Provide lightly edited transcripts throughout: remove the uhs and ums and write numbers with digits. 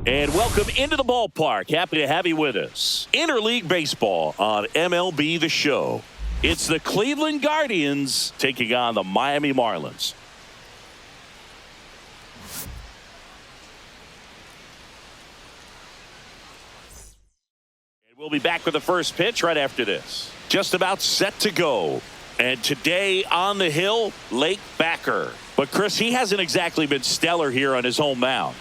And welcome into the ballpark. Happy to have you with us. Interleague baseball on MLB The Show. It's the Cleveland Guardians taking on the Miami Marlins. And we'll be back with the first pitch right after this. Just about set to go. And today on the hill, Lake Backer. But Chris, he hasn't exactly been stellar here on his home mound.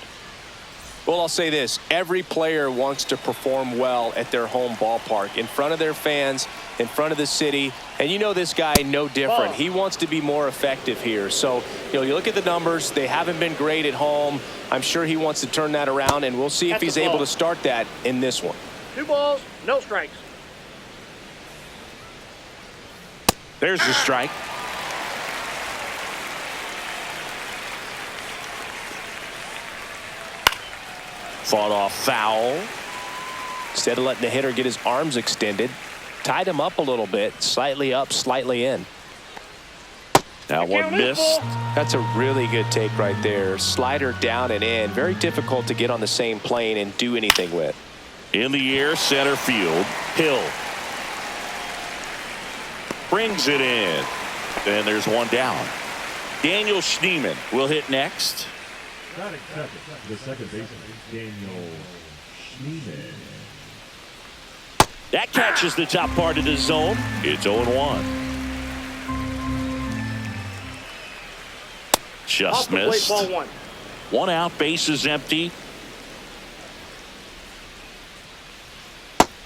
Well, I'll say this. Every player wants to perform well at their home ballpark, in front of their fans, in front of the city. And you know this guy no different. He wants to be more effective here. So, you look at the numbers. They haven't been great at home. I'm sure he wants to turn that around, and we'll see if he's able to start that in this one. 2 balls, no strikes. There's the strike. Fought off foul. Instead of letting the hitter get his arms extended, tied him up a little bit, slightly up, slightly in. That one missed. That's a really good take right there. Slider down and in. Very difficult to get on the same plane and do anything with. In the air, center field. Hill brings it in. And there's one down. Daniel Schneemann will hit next. The second baseman, Daniel Schneemann. That catches the top part of the zone. It's 0-1. Just missed. Ball 1. 1 out, bases empty.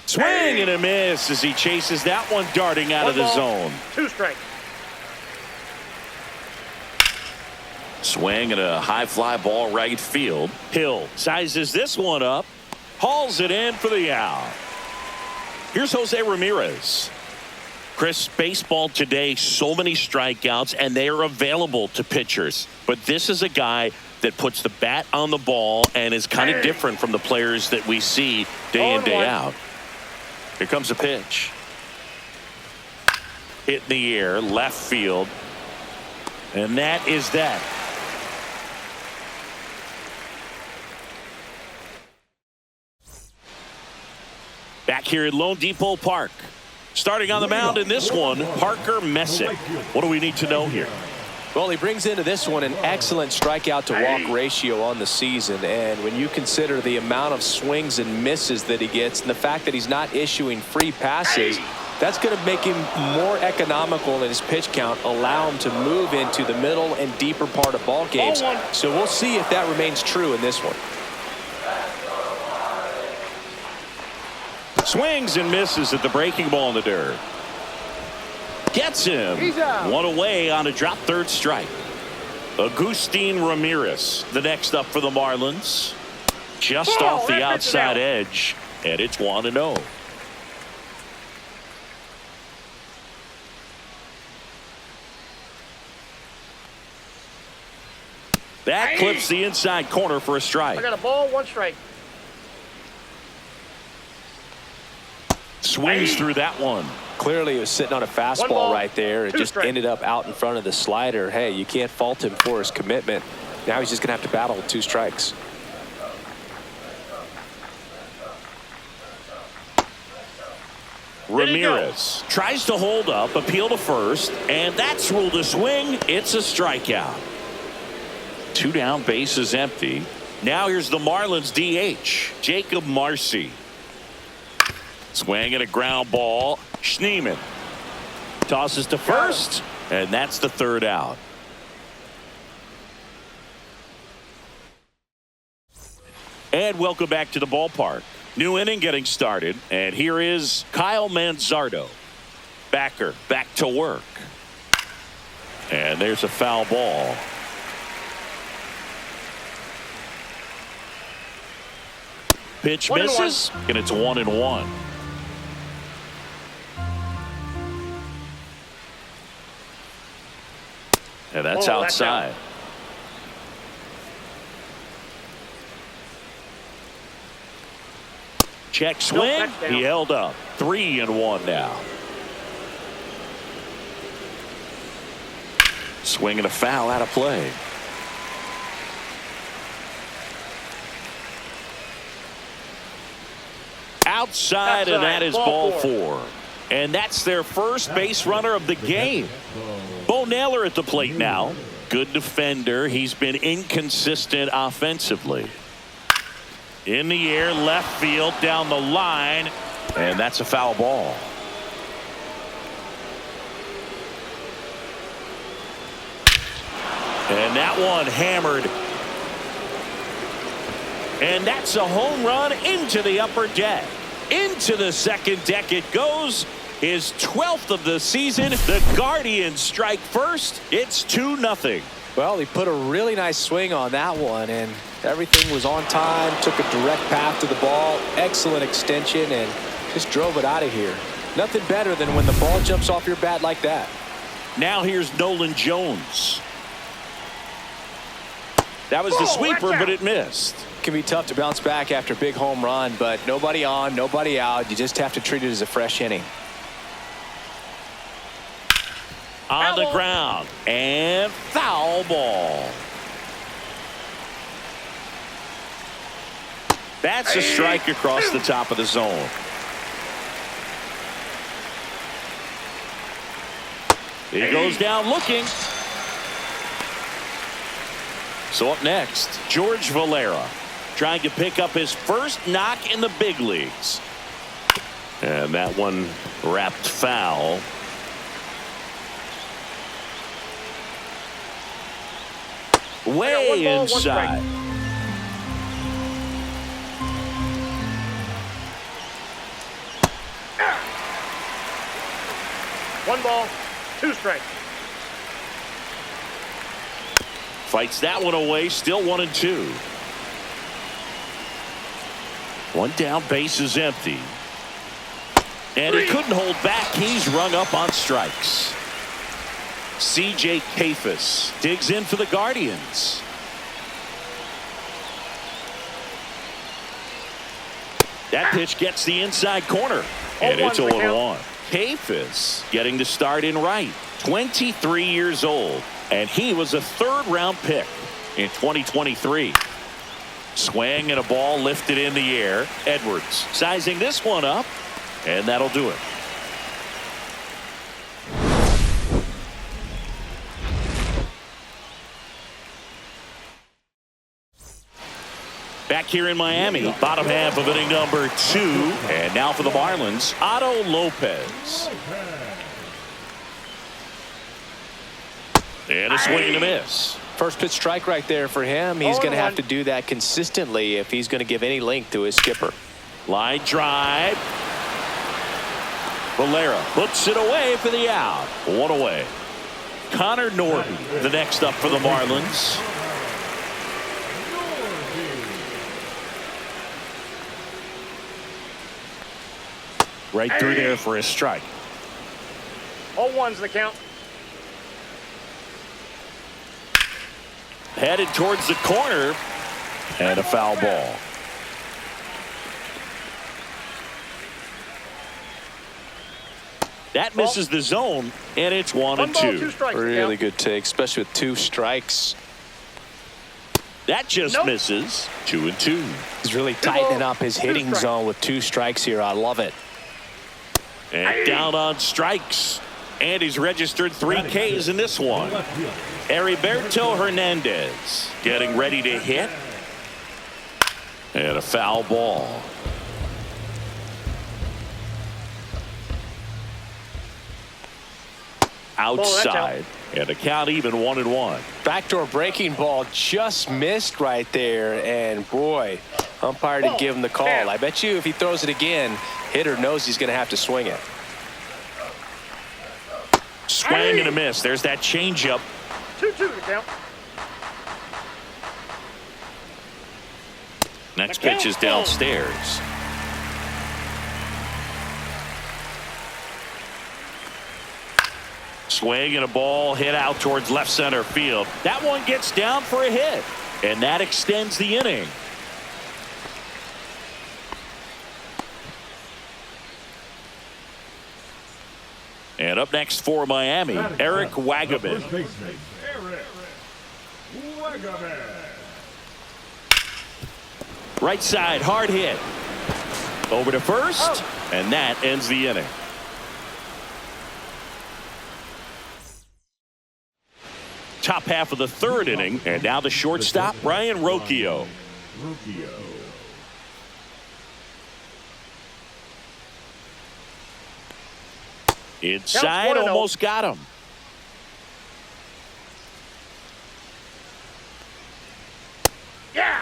Swing and a miss as he chases that one darting out of the zone. 2 strikes. Swing and a high fly ball right field. Hill sizes this one up, hauls it in for the out. Here's Jose Ramirez. Chris, baseball today, so many strikeouts, and they are available to pitchers. But this is a guy that puts the bat on the ball and is kind of different from the players that we see day in, day out. Here comes a pitch. Hit in the air, left field. And that is that. Back here at Lone Depot Park. Starting on the mound in this one, Parker Messick. What do we need to know here? Well, he brings into this one an excellent strikeout to walk ratio on the season. And when you consider the amount of swings and misses that he gets and the fact that he's not issuing free passes, that's going to make him more economical in his pitch count, allow him to move into the middle and deeper part of ball games. So we'll see if that remains true in this one. Swings and misses at the breaking ball in the dirt. Gets him. One away on a drop third strike. Agustin Ramirez, the next up for the Marlins. Just off the outside edge, and it's 1-0. That clips the inside corner for a strike. I got a ball, 1 strike. Swings through that one. Clearly he was sitting on a fastball right there. It just ended up out in front of the slider. Hey, you can't fault him for his commitment. Now he's just going to have to battle with 2 strikes. Ramirez tries to hold up, appeal to first, and that's ruled a swing. It's a strikeout. 2 down, bases empty. Now here's the Marlins DH, Jacob Marcy. Swing and a ground ball. Schneemann tosses to first, and that's the 3rd out. And welcome back to the ballpark. New inning getting started, and here is Kyle Manzardo. Backer back to work. And there's a foul ball. Pitch misses, and it's 1-1. And that's outside. Check swing. He held up. 3-1 now. Swing and a foul, out of play. outside, and that is ball four. And that's their first base runner of the game. Bo Naylor at the plate now. Good defender. He's been inconsistent offensively. In the air, left field, down the line, and that's a foul ball. And that one hammered. And that's a home run into the upper deck. Into the second deck it goes. His 12th of the season. The Guardians strike first. It's 2-0. Well, he put a really nice swing on that one, and everything was on time. Took a direct path to the ball. Excellent extension, and just drove it out of here. Nothing better than when the ball jumps off your bat like that. Now here's Nolan Jones. That was the sweeper, but it missed. It can be tough to bounce back after a big home run, but nobody on, nobody out. You just have to treat it as a fresh inning. On the ground, and foul ball. That's a strike across the top of the zone. He goes down looking. So up next, George Valera trying to pick up his first knock in the big leagues. And that one wrapped foul. Way inside. One ball, two strikes. Fights that one away, still 1-2. One down, base is empty. And he couldn't hold back. He's rung up on strikes. C.J. Kafis digs in for the Guardians. That pitch gets the inside corner. And it's 0-1. Kafis getting the start in right. 23 years old. And he was a third-round pick in 2023. Swing and a ball lifted in the air. Edwards sizing this one up. And that'll do it. Back here in Miami, bottom half of inning number 2. And now for the Marlins, Otto Lopez. And a swing and a miss. First pitch strike right there for him. He's going to have to do that consistently if he's going to give any length to his skipper. Line drive. Valera puts it away for the out. One away. Connor Norby, the next up for the Marlins. Right through there for a strike. 0-1's the count. Headed towards the corner. And a foul ball. That misses the zone, and it's 1-2. Really good take, especially with 2 strikes. That just misses. 2-2. He's really tightening up his hitting zone with 2 strikes here. I love it. And down on strikes. And he's registered 3 Ks in this one. Heriberto Hernandez getting ready to hit. And a foul ball. Outside. And a count even 1-1. Backdoor breaking ball just missed right there. And boy, umpire didn't give him the call. I bet you if he throws it again, hitter knows he's going to have to swing it. Swing and a miss. There's that changeup. 2-2 to count. Next pitch is downstairs. Swing and a ball hit out towards left center field. That one gets down for a hit. And that extends the inning. And up next for Miami, Eric Wagaman. Right side, hard hit. Over to first, and that ends the inning. Top half of the third inning, and now the shortstop, Brian Rocchio. Inside, almost got him. Yeah.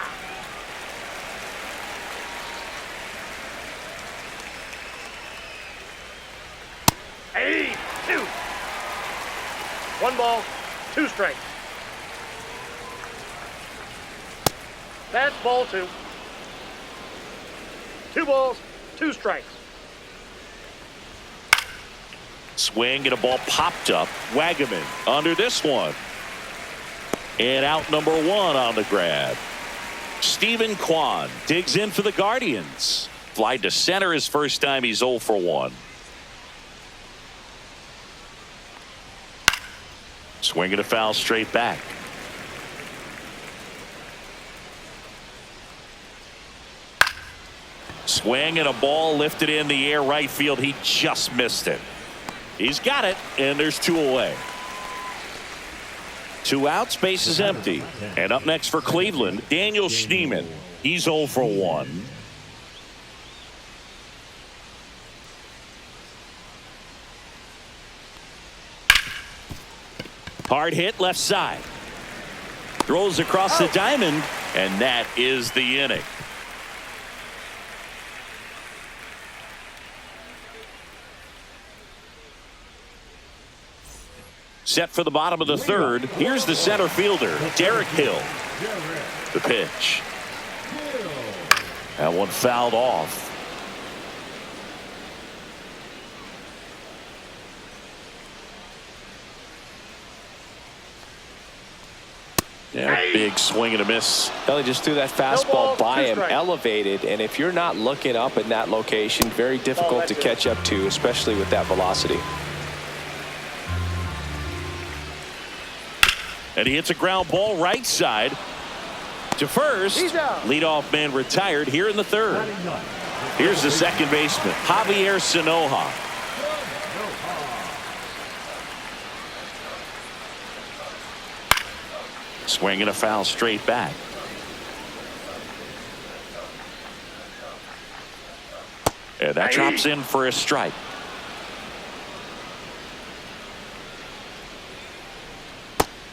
Hey, 2. 1 ball, 2 strikes. That's ball 2. 2 balls, 2 strikes. Swing and a ball popped up. Wagaman under this one. And out number 1 on the grab. Stephen Kwan digs in for the Guardians. Fly to center his first time. He's 0 for 1. Swing and a foul straight back. Swing and a ball lifted in the air right field. He just missed it. He's got it, and there's 2 away. 2 outs, base is empty. And up next for Cleveland, Daniel Schneemann. He's 0 for 1. Hard hit left side. Throws across the diamond, and that is the inning. Set for the bottom of the third. Here's the center fielder, Derek Hill. The pitch. That one fouled off. Yeah, big swing and a miss. Well, he just threw that fastball by him, elevated, and if you're not looking up in that location, very difficult to catch up to, especially with that velocity. And he hits a ground ball right side to first. Leadoff man retired here in the third. Here's the second baseman, Javier Sanoja. Swing and a foul straight back. And that drops in for a strike.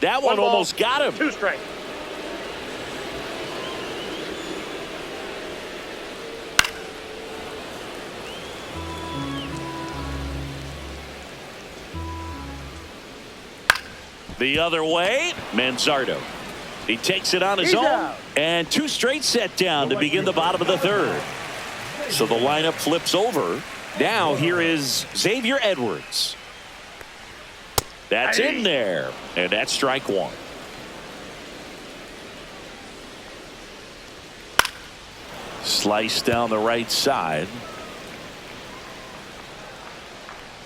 That one almost got him. 2 strikes. The other way, Manzardo. He takes it on his own, and 2 straight set down to begin the bottom of the third. So the lineup flips over. Now here is Xavier Edwards. That's in there, and that's strike 1. Slice down the right side.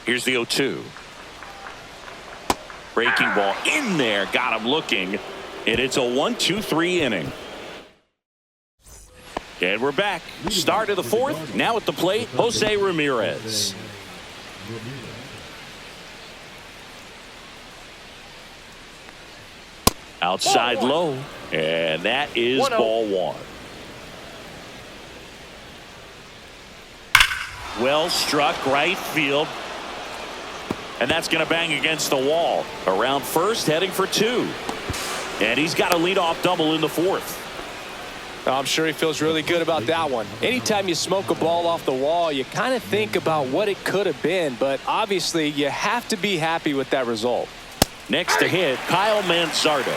Here's the 0-2. Breaking ball in there, got him looking, and it's a 1-2-3 inning. And we're back. Start of the fourth. Now at the plate, Jose Ramirez. Outside low, and that is ball 1. Well struck right field. And that's going to bang against the wall. Around first, heading for 2. And he's got a leadoff double in the fourth. I'm sure he feels really good about that one. Anytime you smoke a ball off the wall, you kind of think about what it could have been, but obviously you have to be happy with that result. Next to hit, Kyle Manzardo.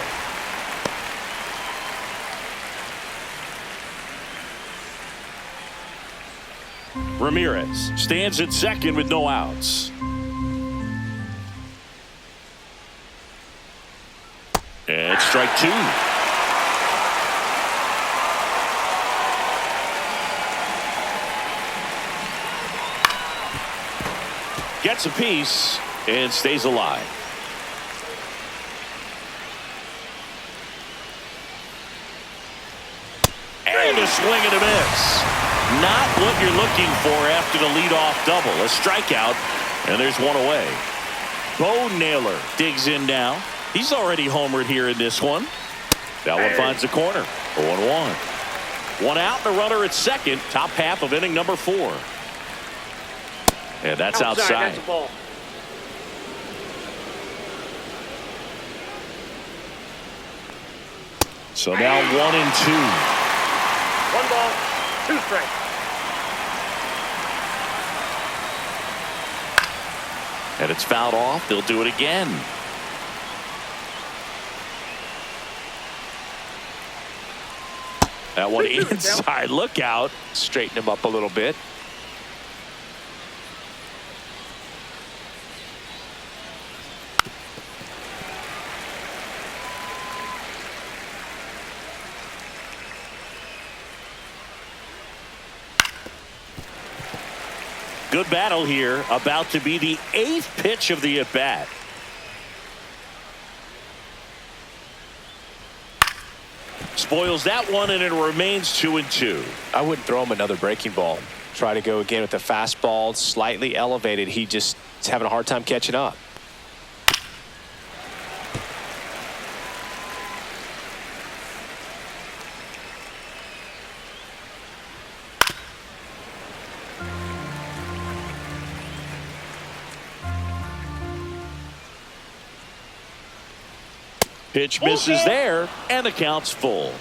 Ramirez stands at second with no outs. And strike 2. Gets a piece and stays alive. And a swing and a miss. Not what you're looking for after the leadoff double. A strikeout, and there's one away. Bo Naylor digs in now. He's already homered here in this one. That one finds the corner. 0-1. One out, and a runner at second. Top half of inning number 4. And that's outside. That's a ball. So now 1-2. 1 ball, 2 strikes. And it's fouled off. They'll do it again. That one inside. Look out. Straighten him up a little bit. Good battle here. About to be the 8th pitch of the at-bat. Spoils that one, and it remains 2-2. I wouldn't throw him another breaking ball. Try to go again with the fastball, slightly elevated. He just is having a hard time catching up. Pitch misses there, and the count's full.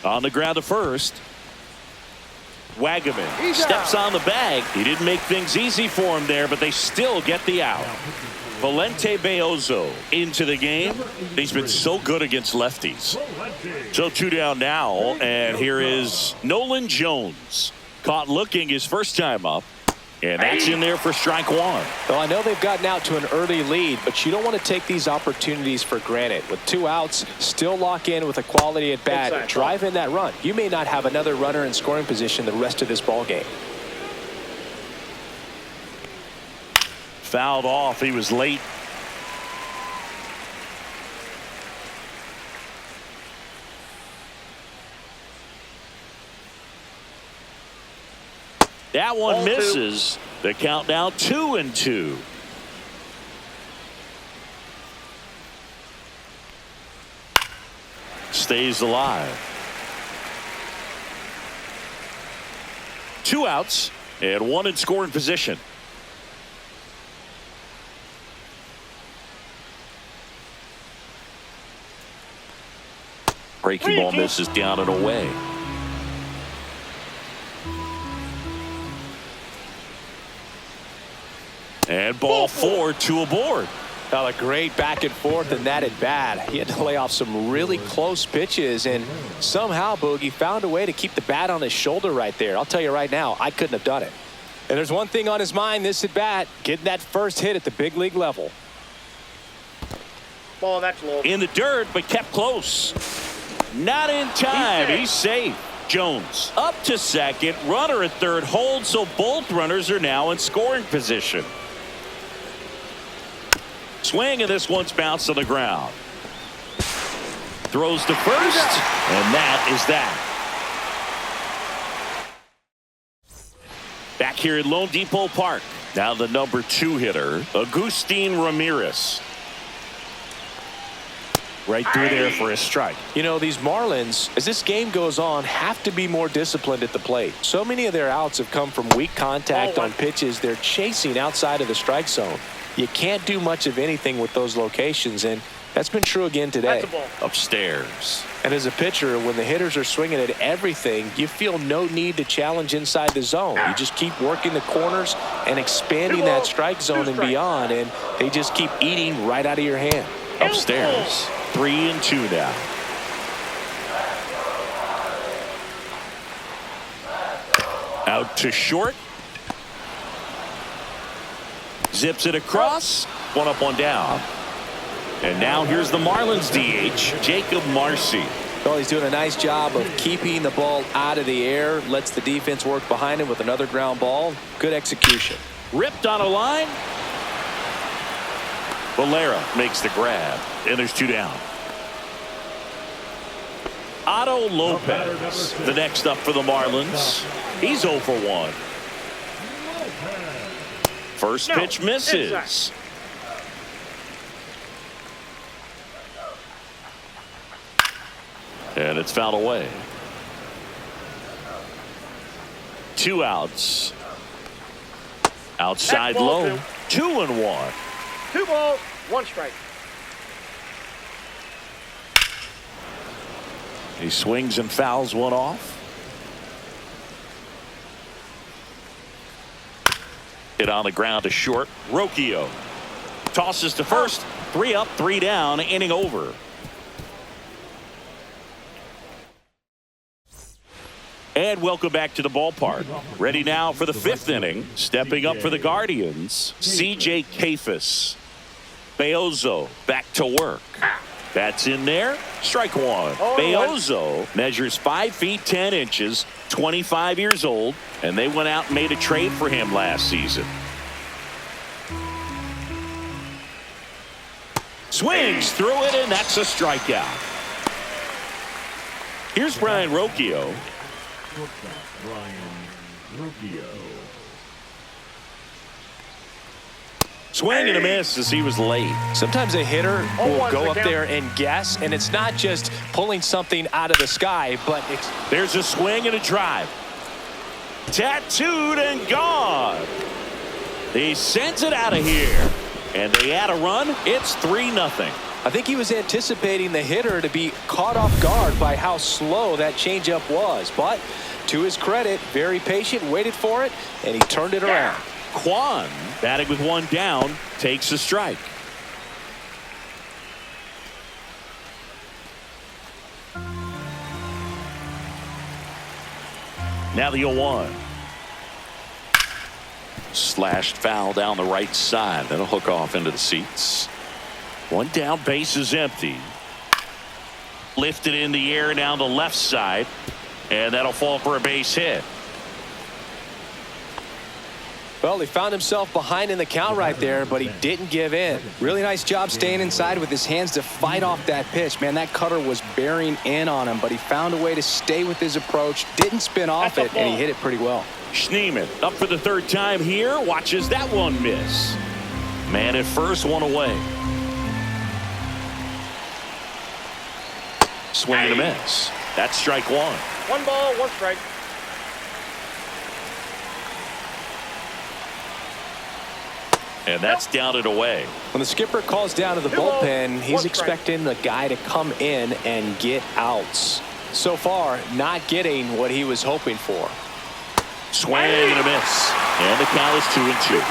On the ground to first. Wagaman steps on the bag. He didn't make things easy for him there, but they still get the out. Valente Beozo into the game. He's been so good against lefties. So 2 down now, and here is Nolan Jones. Caught looking his first time up. And that's in there for strike 1. Well, I know they've gotten out to an early lead, but you don't want to take these opportunities for granted. With 2 outs, still lock in with a quality at bat, and drive in that run. You may not have another runner in scoring position the rest of this ball game. Fouled off. He was late. That one misses. The count now 2-2. Stays alive. 2 outs and 1 in scoring position. Breaking ball misses down and away. And ball 4, 2 aboard. Now a great back and forth in that at bat. He had to lay off some really close pitches, and somehow Boogie found a way to keep the bat on his shoulder right there. I'll tell you right now, I couldn't have done it. And there's one thing on his mind this at bat, getting that first hit at the big league level. Ball, that's low. In the dirt, but kept close. Not in time. He's safe. Jones up to second. Runner at third holds, so both runners are now in scoring position. Swing, and this one's bounced on the ground. Throws to first, and that is that. Back here at Lone Depot Park. Now the number 2 hitter, Agustin Ramirez. Right through there for a strike. You know, these Marlins, as this game goes on, have to be more disciplined at the plate. So many of their outs have come from weak contact on pitches they're chasing outside of the strike zone. You can't do much of anything with those locations, and that's been true again today. Upstairs. And as a pitcher, when the hitters are swinging at everything, you feel no need to challenge inside the zone. You just keep working the corners and expanding that strike zone and beyond, and they just keep eating right out of your hand. Upstairs. 3-2 now. Out to short. Zips it across. 1 up, 1 down. And now here's the Marlins DH, Jacob Marcy. Well, he's doing a nice job of keeping the ball out of the air. Lets the defense work behind him with another ground ball. Good execution. Ripped on a line. Valera makes the grab. And there's 2 down. Otto Lopez, the next up for the Marlins. He's 0 for 1. First pitch misses. Inside. And it's fouled away. 2 outs. Outside That's ball low. 2-1. 2 balls, 1 strike. He swings and fouls one off. Hit on the ground to short. Rocchio tosses to first. 3 up, 3 down. Inning over. And welcome back to the ballpark. Ready now for the 5th inning. Stepping up for the Guardians, C.J. Kafis. Beozo back to work. That's in there. Strike 1. Beozo measures 5 feet 10 inches, 25 years old, and they went out and made a trade for him last season. Swings through it, and that's a strikeout. Here's Brian Rocchio. Swing and a miss as he was late. Sometimes a hitter will go up there and guess, and it's not just pulling something out of the sky, but there's a swing and a drive. Tattooed and gone. He sends it out of here, and they add a run. It's 3-0. I think he was anticipating the hitter to be caught off guard by how slow that changeup was, but to his credit, very patient, waited for it, and he turned it around. Kwan, batting with 1 down, takes a strike. Now the 0-1. Slashed foul down the right side. That'll hook off into the seats. 1 down, base is empty. Lifted in the air down the left side, and that'll fall for a base hit. Well, he found himself behind in the count right there, but he didn't give in. Really nice job staying inside with his hands to fight off that pitch. Man, that cutter was bearing in on him, but he found a way to stay with his approach, didn't spin off it, and he hit it pretty well. Schneemann up for the 3rd time here. Watches that one miss. Man at first, 1 away. Swing and a miss. That's strike 1. 1 ball, 1 strike. And that's down and away. When the skipper calls down to the bullpen, he's expecting the guy to come in and get outs. So far, not getting what he was hoping for. Swing and a miss. And the count is 2-2.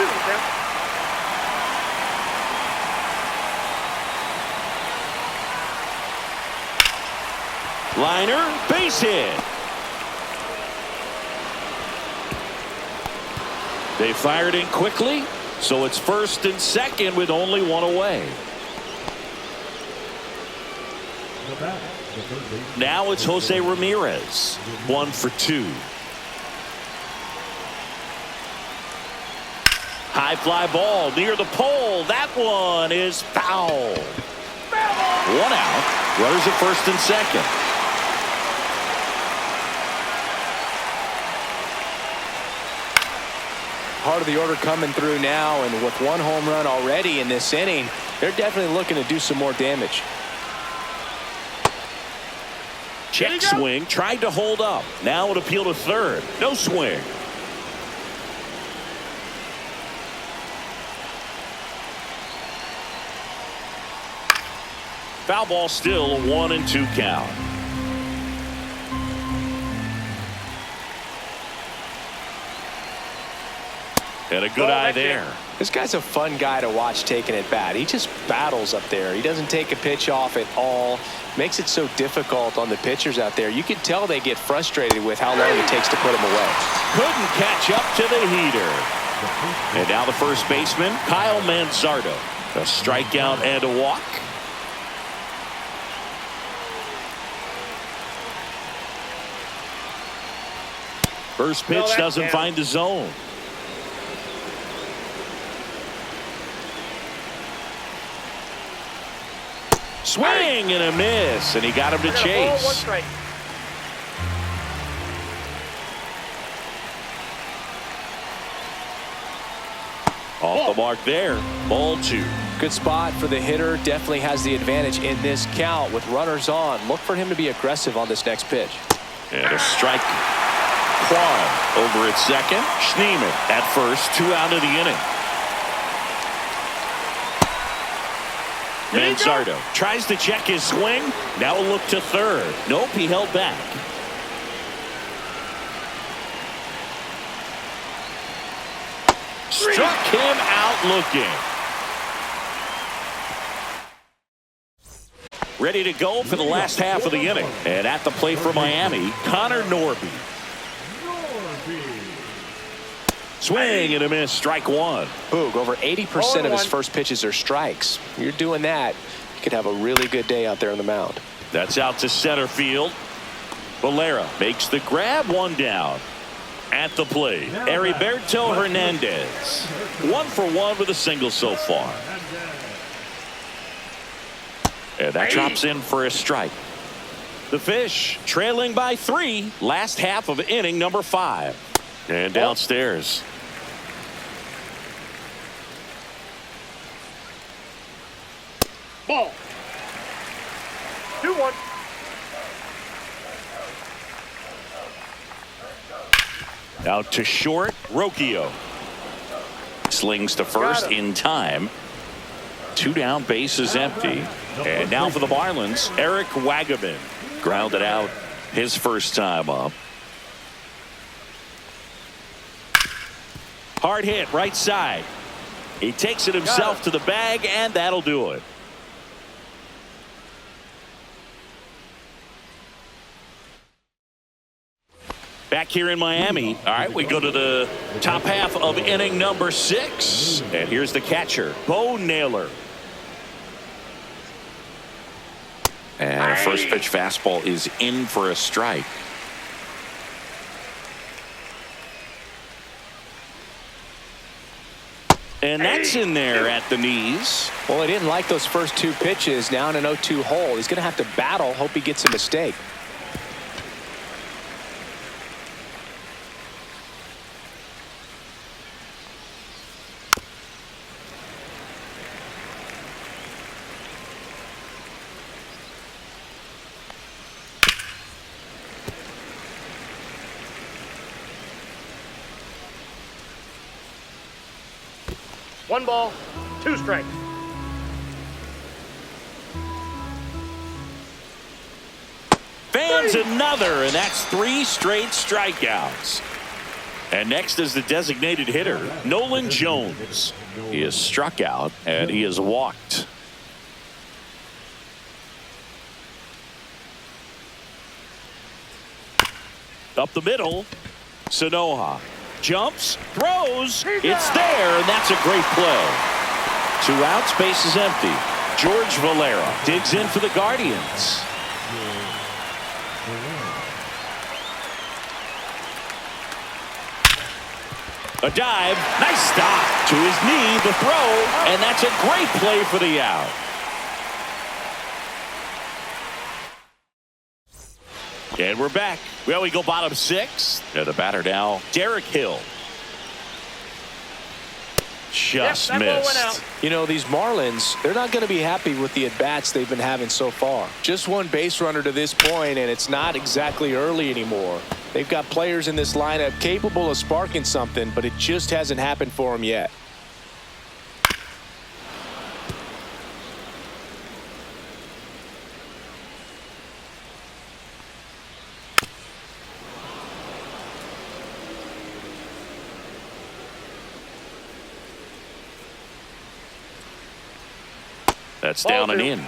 Liner, base hit. They fired in quickly, so it's 1st and 2nd with only 1 away. Now it's Jose Ramirez, 1 for 2. High fly ball near the pole. That one is foul. 1 out. Runners at 1st and 2nd. Part of the order coming through now, and with 1 home run already in this inning, they're definitely looking to do some more damage. Check swing, tried to hold up. Now it appeal to 3rd. No swing. Foul ball still, a 1-2 count. And a good eye there. This guy's a fun guy to watch taking at bat. He just battles up there. He doesn't take a pitch off at all. Makes it so difficult on the pitchers out there. You can tell they get frustrated with how long it takes to put him away. Couldn't catch up to the heater. And now the first baseman, Kyle Manzardo. A strikeout and a walk. First pitch doesn't find the zone. Swing and a miss, and he got him to chase. The mark there, ball 2. Good spot for the hitter. Definitely has the advantage in this count with runners on. Look for him to be aggressive on this next pitch. And a strike. Kwan over at second. Schneemann at first. 2 out of the inning. Manzardo tries to check his swing. Now a look to third. Nope, he held back. Struck him out looking. Ready to go for the last half of the inning. And at the plate for Miami, Connor Norby. Swing and a miss, strike 1. Boog, over 80% of his first pitches are strikes. You're doing that, you could have a really good day out there on the mound. That's out to center field. Valera makes the grab, 1 down. At the plate, Heriberto Hernandez. 1 for 1 with a single so far. And that drops in for a strike. The Fish trailing by 3. Last half of inning number 5. And downstairs. Ball. 2-1. Out to short, Rocchio. Slings to first in time. 2 down, base is empty. And now for the Marlins, Eric Wagaman. Grounded out his first time up. Hard hit, right side. He takes it himself to the bag, and that'll do it. Back here in Miami. All right, we go to the top half of inning number 6. And here's the catcher, Bo Naylor. And a first pitch fastball is in for a strike. And that's in there at the knees. Well, he didn't like those first 2 pitches. Now in an 0-2 hole. He's going to have to battle. Hope he gets a mistake. One ball, 2 strikes. Fans another, and that's 3 straight strikeouts. And next is the designated hitter, Nolan Jones. He is struck out, and he is walked. Up the middle, Sanoja. Jumps, throws, it's there, and that's a great play. 2 outs, base is empty. George Valera digs in for the Guardians. A dive, nice stop to his knee, the throw, and that's a great play for the out. And we're back. Well, we go bottom 6. And the batter now, Derek Hill. Just missed. You know, these Marlins, they're not going to be happy with the at-bats they've been having so far. Just 1 base runner to this point, and it's not exactly early anymore. They've got players in this lineup capable of sparking something, but it just hasn't happened for them yet. That's down and in.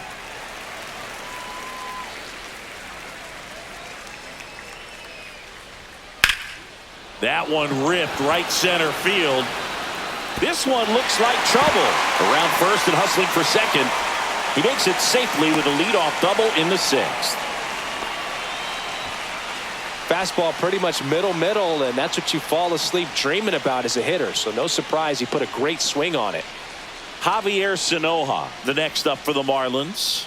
That one ripped right center field. This one looks like trouble. Around first and hustling for second. He makes it safely with a leadoff double in the 6th. Fastball pretty much middle, and that's what you fall asleep dreaming about as a hitter. So no surprise he put a great swing on it. Javier Sanoja, the next up for the Marlins.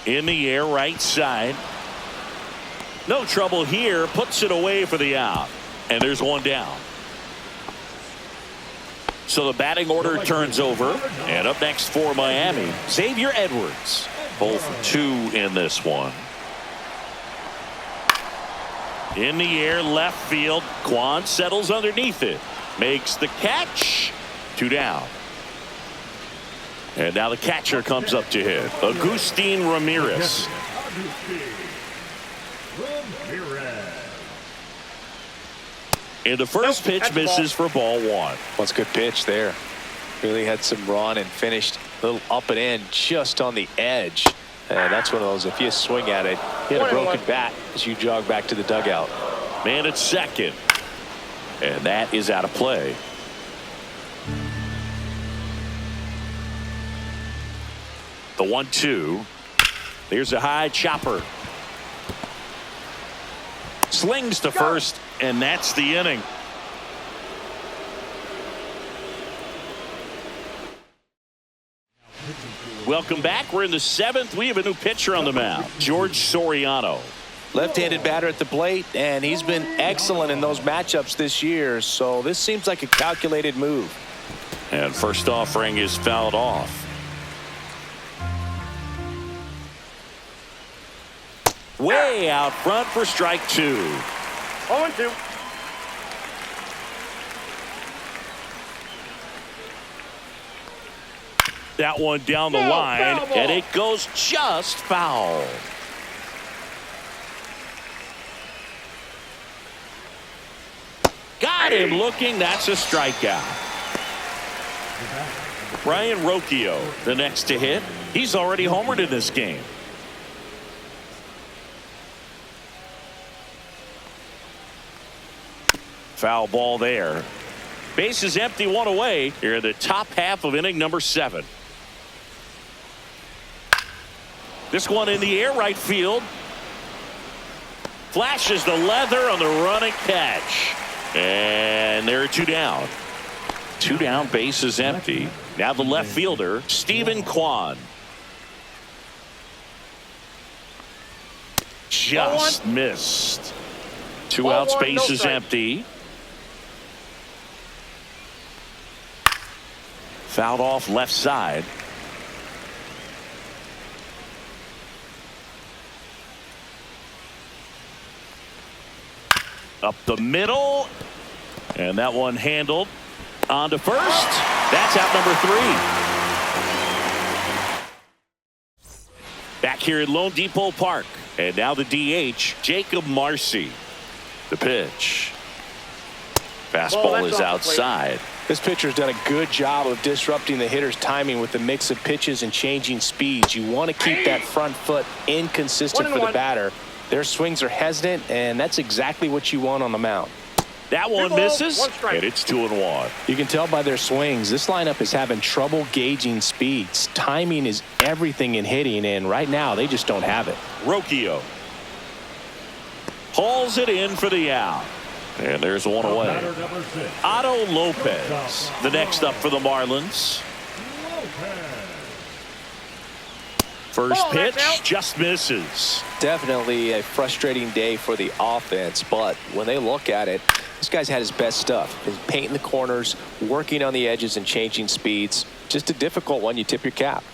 In the air, right side. No trouble here. Puts it away for the out. And there's 1 down. So the batting order turns over. And up next for Miami, Xavier Edwards. Both 2 in this one. In the air, left field. Kwan settles underneath it. Makes the catch. 2 down. And now the catcher comes up to hit. Agustin Ramirez. And the first pitch misses for ball 1. That's a good pitch there. Really had some run and finished a little up and in just on the edge. And that's one of those, if you swing at it, you hit a broken bat as you jog back to the dugout. Man at second. And that is out of play. The 1-2. Here's a high chopper. Slings to first, and that's the inning. Welcome back. We're in the 7th. We have a new pitcher on the mound, George Soriano. Left-handed batter at the plate, and he's been excellent in those matchups this year, so this seems like a calculated move. And first offering is fouled off. Way out front for strike 2. 0-2. That one down the line, and it goes just foul. Got him looking. That's a strikeout. Brian Rocchio, the next to hit. He's already homered in this game. Foul ball there. Base is empty, 1 away. Here in the top half of inning number 7. This one in the air, right field. Flashes the leather on the running catch. And there are 2 down. 2 down, base is empty. Now the left fielder, Stephen Kwan. Just missed. 2 outs, base is empty. Fouled off left side. Up the middle. And that one handled. On to first. That's out number 3. Back here at Lone Depot Park. And now the DH, Jacob Marcy. The pitch. Fastball is outside. This pitcher's done a good job of disrupting the hitter's timing with the mix of pitches and changing speeds. You want to keep that front foot inconsistent for the batter. Their swings are hesitant, and that's exactly what you want on the mound. That one misses, and it's 2-1. You can tell by their swings, this lineup is having trouble gauging speeds. Timing is everything in hitting, and right now they just don't have it. Rocchio hauls it in for the out. And there's 1 away. Otto Lopez, the next up for the Marlins. First pitch just misses. Definitely a frustrating day for the offense, but when they look at it, this guy's had his best stuff. He's painting the corners, working on the edges, and changing speeds. Just a difficult one. You tip your cap.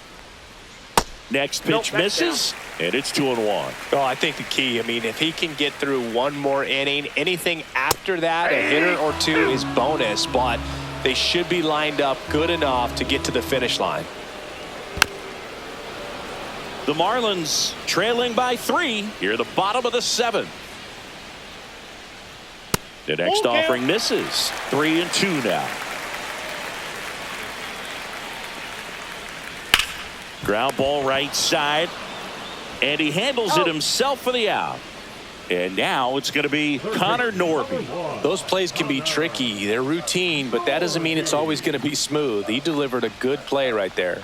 Next pitch misses, and it's 2-1. Oh, I think the key, I mean, if he can get through 1 more inning, anything after that, a hitter or 2 is bonus, but they should be lined up good enough to get to the finish line. The Marlins trailing by 3 here at the bottom of the 7th. The next offering misses. 3-2 now. Ground ball right side. And he handles it himself for the out. And now it's going to be Connor Norby. Those plays can be tricky. They're routine, but that doesn't mean it's always going to be smooth. He delivered a good play right there.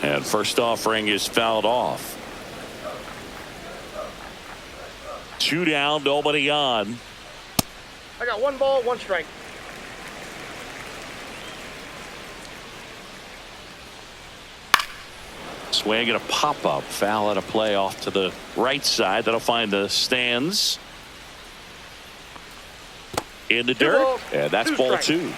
And first offering is fouled off. 2 down, nobody on. I got 1 ball, 1 strike. Swing and a pop-up. Foul at a play off to the right side. That'll find the stands. In the dirt. And that's ball 2.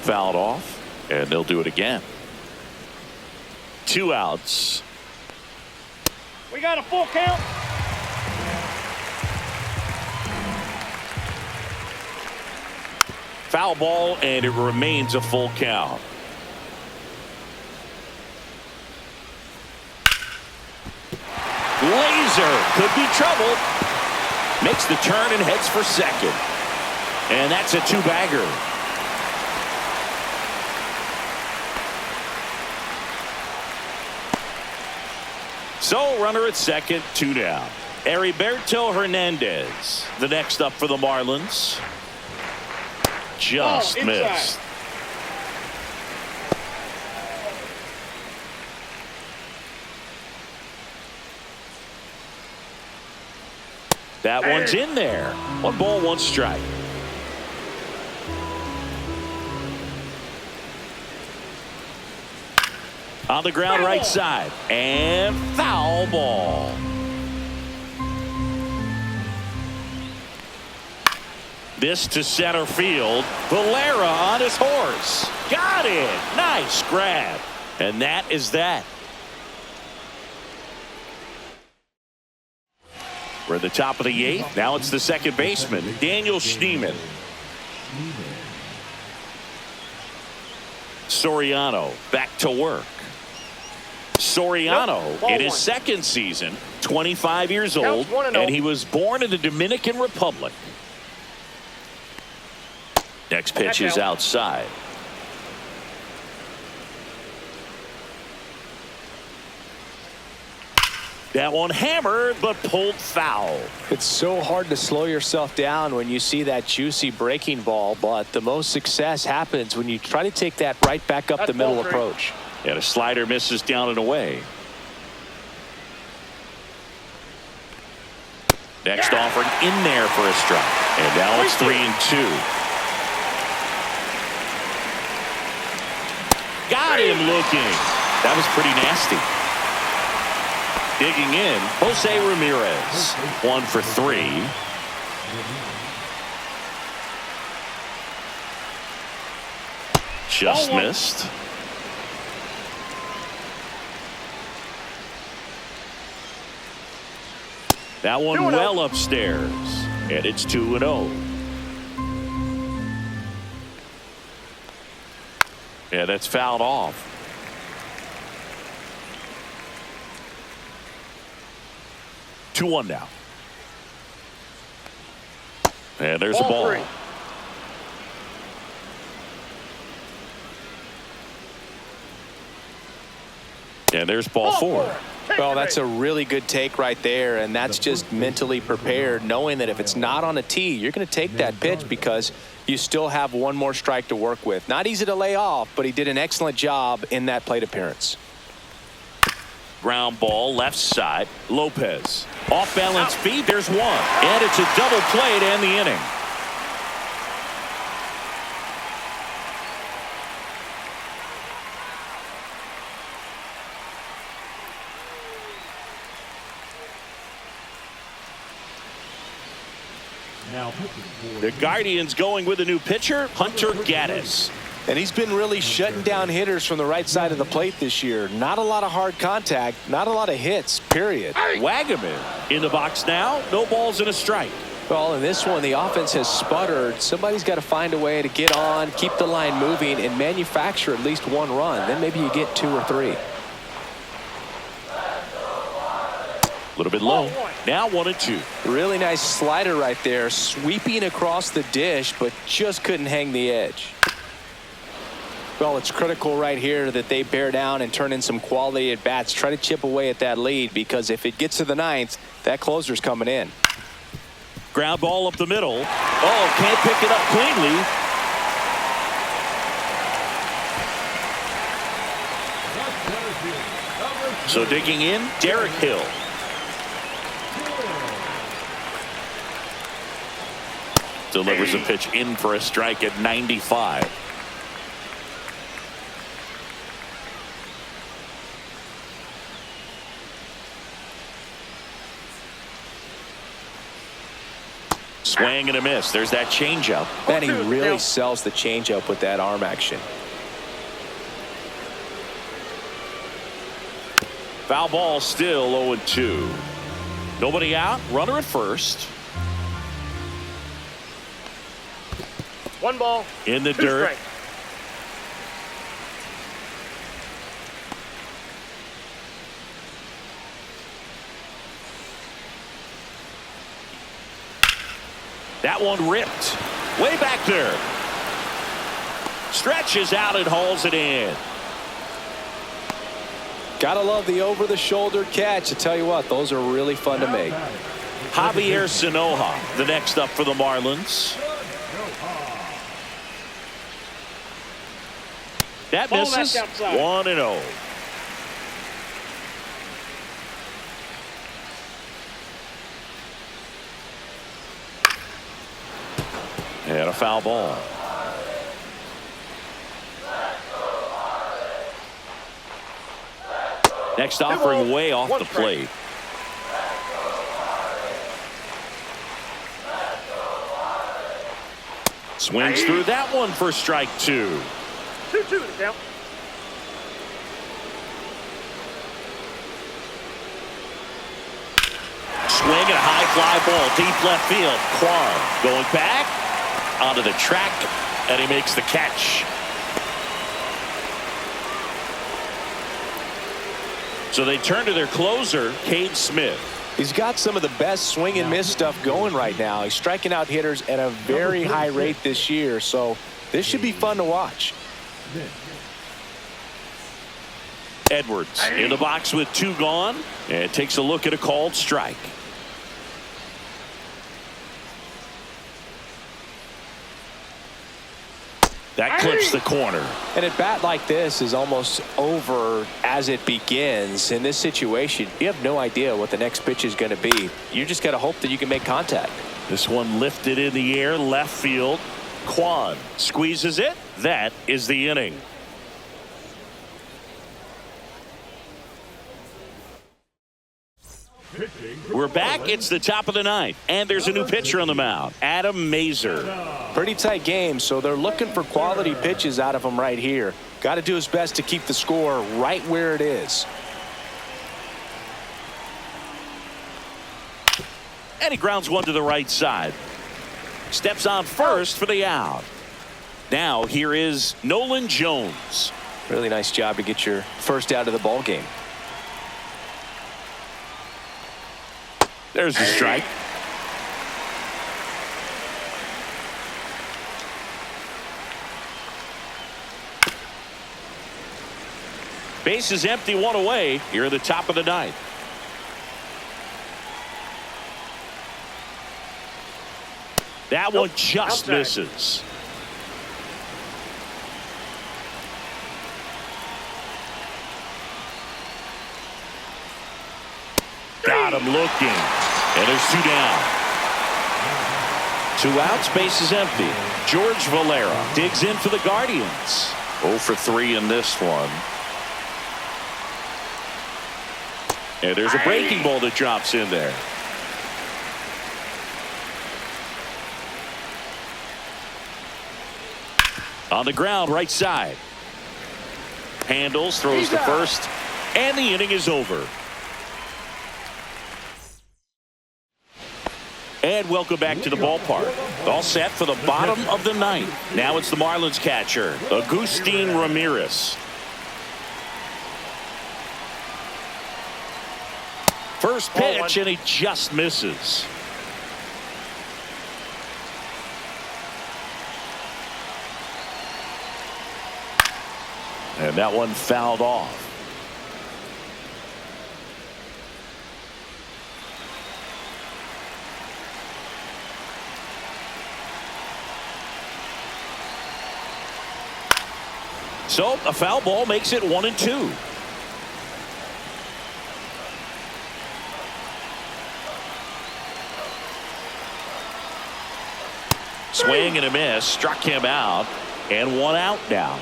Fouled off, and they'll do it again. 2 outs. We got a full count. Foul ball, and it remains a full count. Laser could be trouble. Makes the turn and heads for second. And that's a 2-bagger. So runner at second, 2 down. Heriberto Hernandez, the next up for the Marlins. Just missed. That one's in there. 1 ball, 1 strike. On the ground, right side, and foul ball. This to center field. Valera on his horse. Got it. Nice grab. And that is that. We're at the top of the 8th. Now it's the second baseman, Daniel Schneemann. Soriano back to work. Soriano in his second season, 25 years old, and he was born in the Dominican Republic. Next pitch is outside. That one hammered, but pulled foul. It's so hard to slow yourself down when you see that juicy breaking ball, but the most success happens when you try to take that right back up the middle approach. And a slider misses down and away. Next offering in there for a strike. And now it's 3-2. Got him looking. That was pretty nasty. Digging in, Jose Ramirez. 1 for 3. Just missed. That one well upstairs, and it's 2-0. Yeah, that's fouled off. Two 2-1 now. And there's a ball. And there's ball 4. Well, that's a really good take right there, and that's just mentally prepared, knowing that if it's not on a tee, you're going to take that pitch because you still have one more strike to work with. Not easy to lay off, but he did an excellent job in that plate appearance. Ground ball left side. Lopez off balance feet. There's one, and it's a double play to end the inning. The Guardians going with a new pitcher, Hunter Gaddis. And he's been really shutting down hitters from the right side of the plate this year. Not a lot of hard contact, not a lot of hits, period. Wagaman in the box now. No balls and a strike. Well, in this one, the offense has sputtered. Somebody's got to find a way to get on, keep the line moving, and manufacture at least one run. Then maybe you get 2 or 3. A little bit low. Now 1-2. Really nice slider right there, sweeping across the dish, but just couldn't hang the edge. Well, it's critical right here that they bear down and turn in some quality at bats. Try to chip away at that lead, because if it gets to the 9th, that closer's coming in. Ground ball up the middle. Oh, can't pick it up cleanly. So digging in, Derek Hill. Delivers a pitch in for a strike at 95. Swing and a miss. There's that changeup. And he really sells the changeup with that arm action. Foul ball, still 0-2. Nobody out. Runner at first. One ball. In the Two dirt. strikes. That one ripped. Way back there. Stretches out and hauls it in. Gotta love the over-the-shoulder catch. I tell you what, those are really fun to make. Javier Sanoja, the next up for the Marlins. That Ball misses. back outside. 1-0. And a foul ball. Next offering way off the plate. Swings through that one for strike 2. 2-2 to count. Swing and a high fly ball deep left field. Kwan going back onto the track, and he makes the catch. So they turn to their closer, Cade Smith. He's got some of the best swing and miss stuff going right now. He's striking out hitters at a very high rate this year, so this should be fun to watch. Edwards in the box with 2 gone, and takes a look at a called strike. That clips the corner. And a bat like this is almost over as it begins. In this situation, you have no idea what the next pitch is going to be. You just got to hope that you can make contact. This one lifted in the air, left field. Kwan squeezes it. That is the inning. We're back. It's the top of the 9th, and there's a new pitcher on the mound, Adam Mazer. Pretty tight game, so they're looking for quality pitches out of him right here. Got to do his best to keep the score right where it is. And he grounds one to the right side. Steps on first for the out. Now here is Nolan Jones. Really nice job to get your first out of the ball game. There's the strike. Base is empty, 1 away. Here at the top of the 9th. That one just misses. Got him looking. And there's 2 down. 2 outs, base is empty. George Valera digs in for the Guardians. 0 for 3 in this one. And there's a breaking ball that drops in there. On the ground, right side. Handles, throws to first, and the inning is over. And welcome back to the ballpark. All set for the bottom of the 9th. Now it's the Marlins catcher, Agustin Ramirez. First pitch, and he just misses. And that one fouled off. So a foul ball makes it 1-2. Swing and a miss, struck him out, and 1 out now.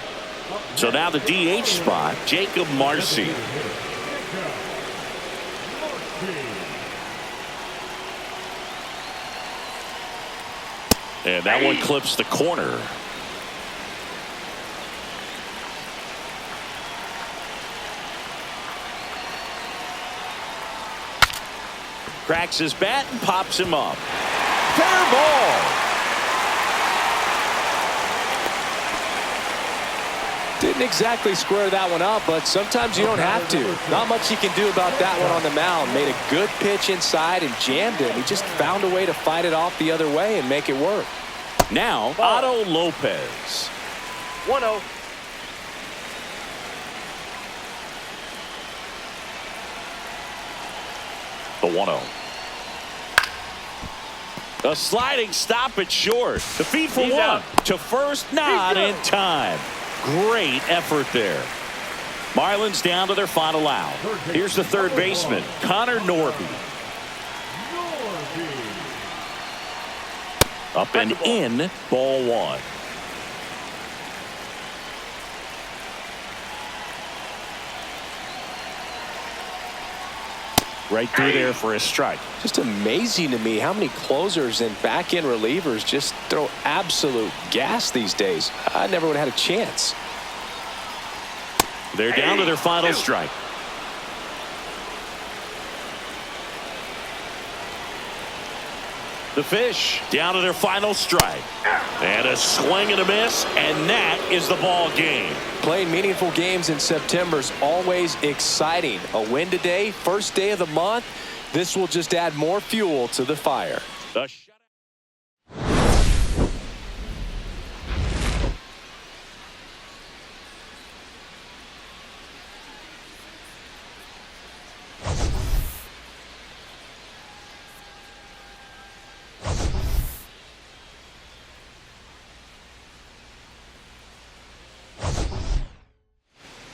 So now the DH spot, Jacob Marcy. And that one clips the corner. Cracks his bat and pops him up. Fair ball. Didn't exactly square that one up, but sometimes you don't have to. Not much you can do about that one on the mound. Made a good pitch inside and jammed him. He just found a way to fight it off the other way and make it work. Now, Otto Lopez. 1-0. The 1-0. A sliding stop at short. The feed for He's one. out. To first, not in time. Great effort there. Marlins down to their final out. Here's the third baseman, Connor Norby. Up and in, ball one. Right through there for a strike. Just amazing to me how many closers and back-end relievers just throw absolute gas these days. I never would have had a chance. They're down to their final strike. The Fish down to their final strike. And a swing and a miss, and that is the ball game. Playing meaningful games in September is always exciting. A win today, first day of the month. This will just add more fuel to the fire. The